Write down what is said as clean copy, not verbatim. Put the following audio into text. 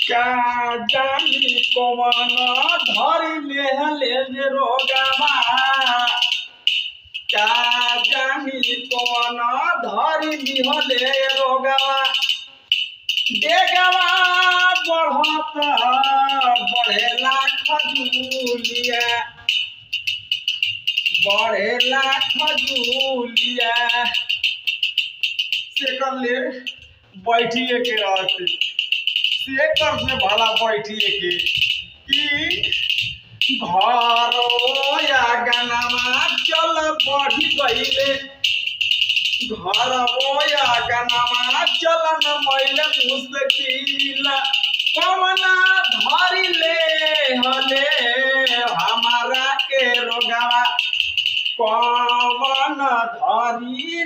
क्या जानी कौन धरी लेहले रोगवा क्या जानी कौन धरी लिहले रोगवा डेगवा बढ़त बढ़ेला खजूलिया बढ़ेला खजूलिया से कर ले बैठिए के रहते से कर से भला बैठिए के कि घर या गनामा चल बढ़ी गईले घर या गनामा चल न मैले मुश्किल कमना धरी ले हले हमारा के रोगवा कौन धरी